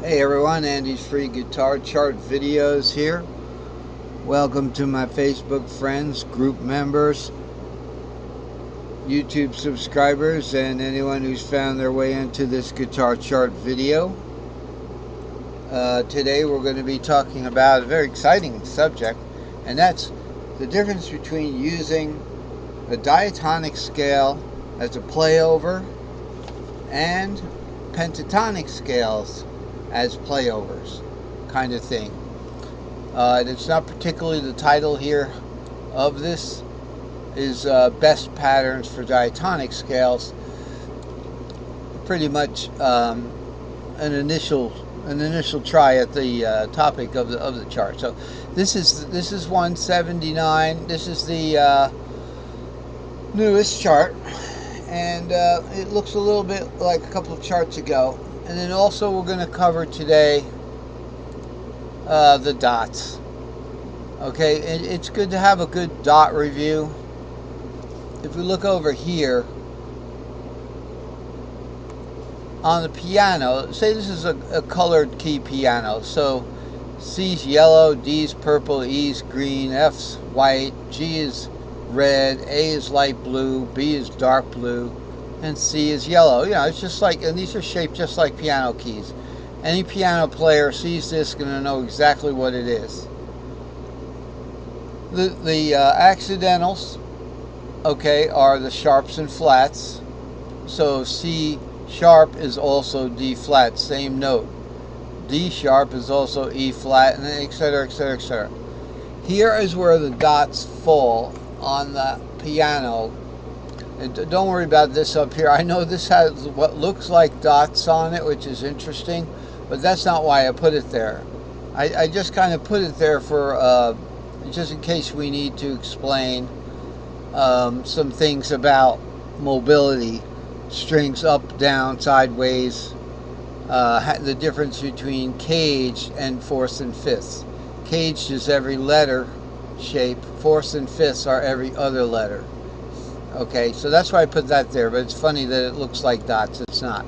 Hey everyone, Andy's Free Guitar Chart videos here. Welcome to my Facebook friends, group members, YouTube subscribers, and anyone who's found their way into this guitar chart video. Today we're going to be talking about a very exciting subject, and that's the difference between using a diatonic scale as a playover and pentatonic scales as playovers, kind of thing. It's not particularly the title here of this is best patterns for diatonic scales. Pretty much an initial try at the topic of the chart. So this is 179. This is the newest chart, and it looks a little bit like a couple of charts ago. And then also we're going to cover today the dots. Okay, it's good to have a good dot review. If we look over here on the piano, say this is a colored key piano. So C's yellow, D's purple, E's green, F's white, G is red, A is light blue, B is dark blue, and C is yellow. You know, it's just like, and these are shaped just like piano keys. Any piano player sees this going to know exactly what it is. The accidentals, okay, are the sharps and flats. So C sharp is also D flat, same note. D sharp is also E flat, and then etc., etc., etc. Here is where the dots fall on the piano. And don't worry about this up here. I know this has what looks like dots on it, which is interesting, but that's not why I put it there. I just kind of put it there for just in case we need to explain some things about mobility, strings up, down, sideways, the difference between caged and fourths and fifths. Caged is every letter shape, fourths and fifths are every other letter. Okay, so that's why I put that there, but it's funny that it looks like dots. It's not.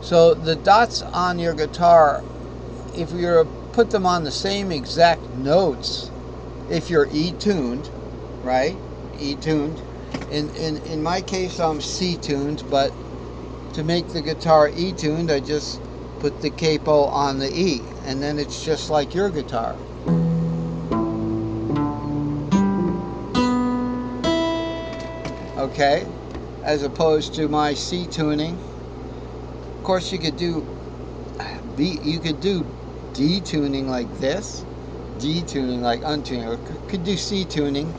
So the dots on your guitar, if you were to put them on the same exact notes, if you're E-tuned, right? E-tuned. In my case, I'm C-tuned, but to make the guitar E-tuned, I just put the capo on the E, and then it's just like your guitar. Okay, as opposed to my C tuning. Of course, you could do D tuning like this, D tuning like untuning, or could do C tuning.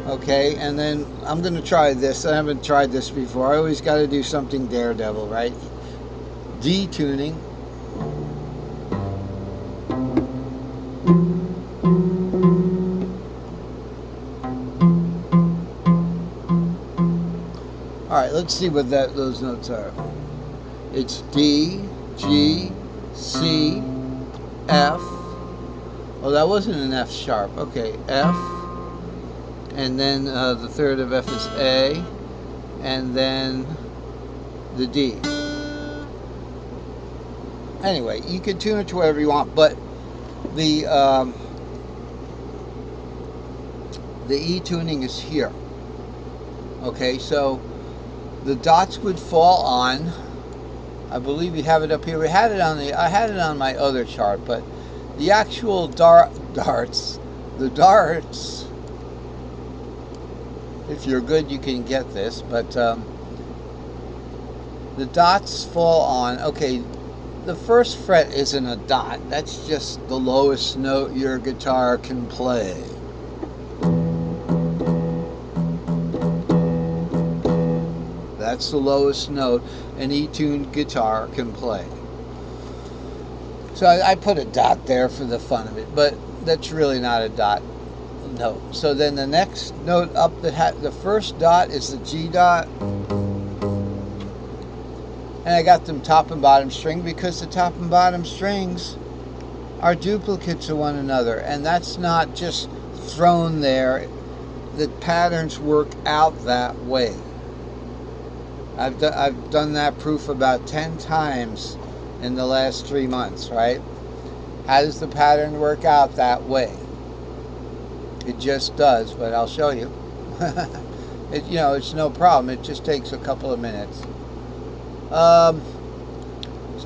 Okay, and then I'm going to try this. I haven't tried this before. I always got to do something daredevil, right? D tuning. Alright, let's see what those notes are. It's D, G, C, F. Oh, that wasn't an F sharp. Okay, F. And then the third of F is A. And then the D. Anyway, you can tune it to whatever you want, but the E tuning is here. Okay, so the dots would fall on, I believe you have it up here. I had it on my other chart, but the actual darts, if you're good you can get this, but the dots fall on, okay, the first fret isn't a dot, that's just the lowest note your guitar can play. That's the lowest note an E-tuned guitar can play. So I put a dot there for the fun of it, but that's really not a dot note. So then the next note up the first dot is the G dot. And I got them top and bottom string because the top and bottom strings are duplicates of one another, and that's not just thrown there. that patterns work out that way. I've done that proof about 10 times in the last 3 months, right? How does the pattern work out that way? It just does, but I'll show you. It's no problem. It just takes a couple of minutes. So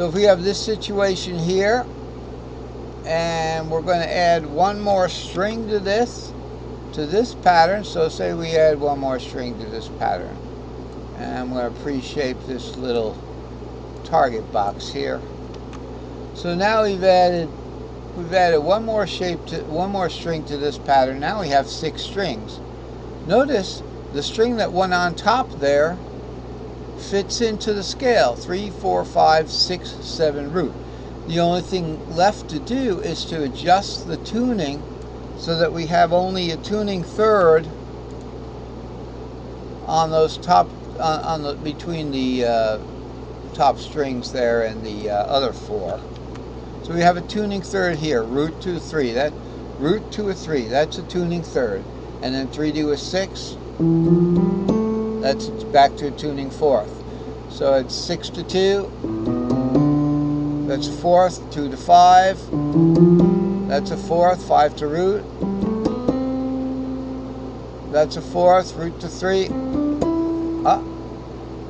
if we have this situation here, and we're going to add one more string to this pattern. So say we add one more string to this pattern, and I'm going to pre-shape this little target box here. So now we've added one more string to this pattern. Now we have 6 strings. Notice the string that went on top there fits into the scale 3, 4, 5, 6, 7 root. The only thing left to do is to adjust the tuning so that we have only a tuning third on those top between the top strings there and the other 4. So we have a tuning third here, root to 3. That root to a 3, that's a tuning third, and then 3 to a 6. That's back to a tuning 4th. So it's 6 to 2. That's a 4th. 2 to 5. That's a 4th. 5 to root. That's a 4th. Root to 3. Up.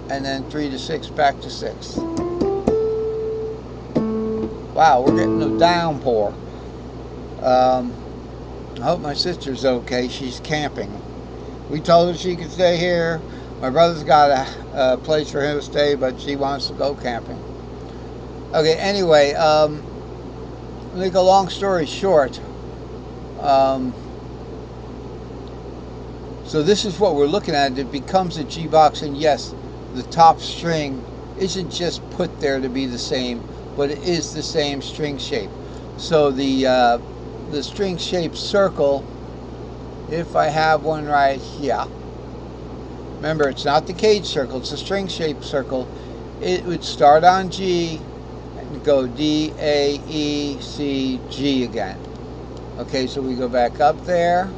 And then 3 to 6. Back to 6. Wow, we're getting a downpour. I hope my sister's okay. She's camping. We told her she could stay here. My brother's got a place for him to stay, but she wants to go camping. Okay, anyway, make a long story short. So this is what we're looking at. It becomes a G box, and yes, the top string isn't just put there to be the same, but it is the same string shape. So the string shaped circle, if I have one right here, remember it's not the cage circle, it's a string shaped circle. It would start on G and go D, A, E, C, G again. Okay, so we go back up there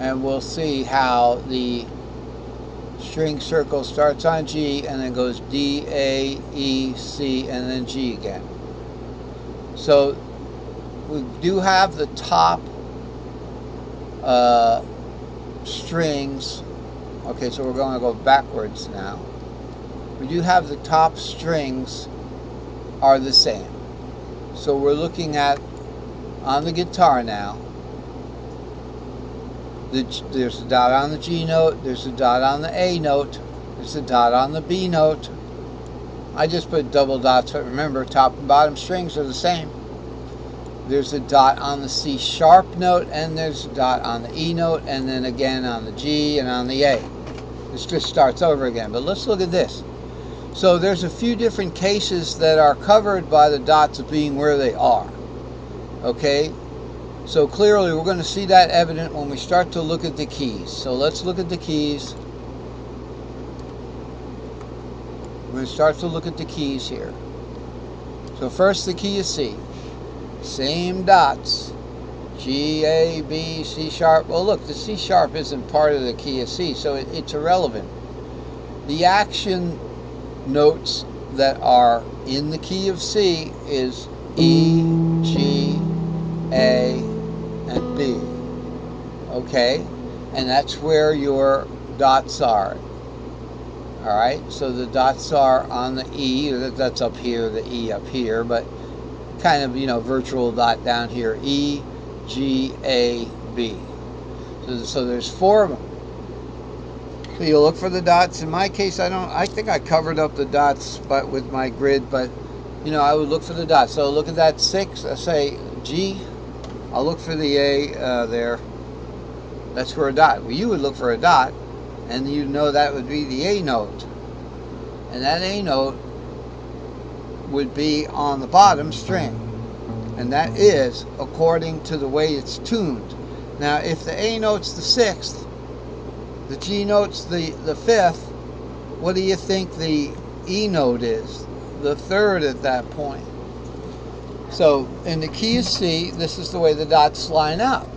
and we'll see how the string circle starts on G and then goes D, A, E, C, and then G again. So we do have the top strings. Okay, so we're going to go backwards now. We do have the top strings are the same. So we're looking at, on the guitar now, there's a dot on the G note, there's a dot on the A note, there's a dot on the B note. I just put double dots, but remember, top and bottom strings are the same. There's a dot on the C sharp note, and there's a dot on the E note, and then again on the G and on the A. This just starts over again, but let's look at this. So there's a few different cases that are covered by the dots being where they are. Okay? So clearly we're going to see that evident when we start to look at the keys. So let's look at the keys. We're going to start to look at the keys here. So first the key is C. Same dots. G, A, B, C sharp. Well, look, the C sharp isn't part of the key of C, so it's irrelevant. The action notes that are in the key of C is E, G, A, and B. Okay? And that's where your dots are. Alright? So the dots are on the E. That's up here, the E up here, but kind of, virtual dot down here. E, G, A, B. So there's 4 of them. So you look for the dots. In my case, I think I covered up the dots but with my grid, but I would look for the dots. So look at that 6, I say G, I'll look for the A there. That's for a dot. Well, you would look for a dot, and you know that would be the A note. And that A note would be on the bottom string. And that is according to the way it's tuned. Now, if the A note's the 6th, the G note's the 5th, what do you think the E note is? The 3rd at that point. So in the key of C, this is the way the dots line up.